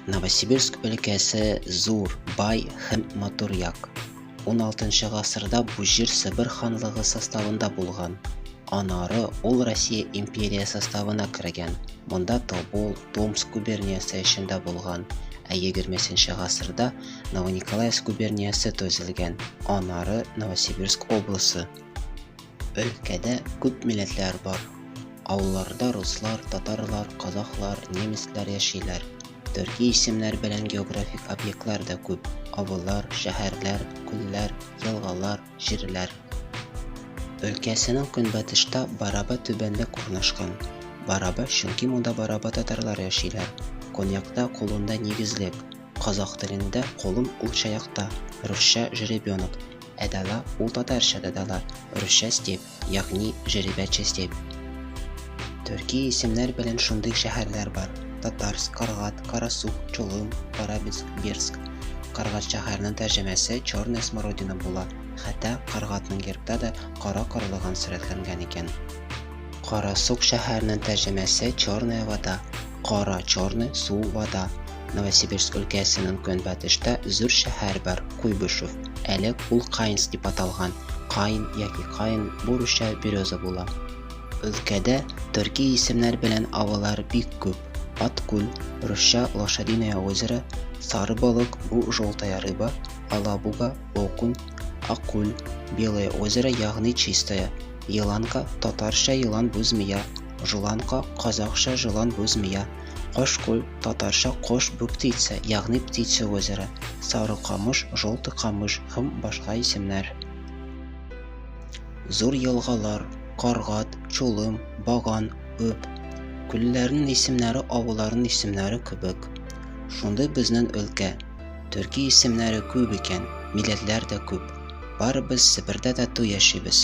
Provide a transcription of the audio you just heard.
Новосибирск өлкәсе зур, бай һәм матур як. 16 гасырда бу җир Сибир ханлыгы составында булган. Аннары ул Россия империя составына кергән. Монда Тобол, Томск губерниясе эчендә булган. 20 гасырда Новониколаевск губерниясе төзелгән. Аннары Новосибирск облысы. Өлкәдә күп милләтләр бар. Авылларда руслар, татарлар, казахлар, немецлар яшиләр. Төрки исемнәр белән географик объектлар да күп. Авыллар, шәһәрләр, күлләр, елгалар, җирләр. Өлкәсенең көнбатышта Бараба төбәнлек урнашкан. Бараба чөнки монда Бараба татарлар яшиләр. Коньякта колунда нигезлек. Казах телендә колун ул чаякта, русча жеребенок. Дала ул татарчада дала, русча степь, ягъни жеребяча степь. Төрки исемнәр белән шундый шәһәрләр бар. Татарск, Каргат, Карасук, Чулым, Барабинск, Бирск. Каргат шәһәренең тәрҗемәсе Черная Смородина була. Хәтта Каргатның гербта да кара карлыган сурәтләнгән икән. Карасук шәһәренең тәрҗемәсе Черная вода. Кара черный су вода. Новосибирск өлкәсенең көнбатышта зур шәһәр бар, Куйбышев. Әле ул Каинск дип аталган. Каин яки Каин бу русча береза була. Өлкәдә төрки исемнәр белән авыллар бик күп. Аткүл, русча Лошадиное озеро, Сары балык, бу желтая рыба, Алабуга, Окунь, Аккүл, Белое озеро, ягъни чистая, Еланка, татарча елан бу змея, Жуланка, казахча жылан бу змея, Кошкүл, татарча кош бу птица, ягъни птица озеро, Сары камыш, желтый камыш һәм башка исемнәр. Зур елгалар, Каргат, Чулым, Баган, Үп. Күлләрнең исемнәре авылларның исемнәре кебек. Шундый безнең өлкә. Төрки исемнәре күп икән, милләтләр дә күп. Барыбыз Себердә дә яшибез.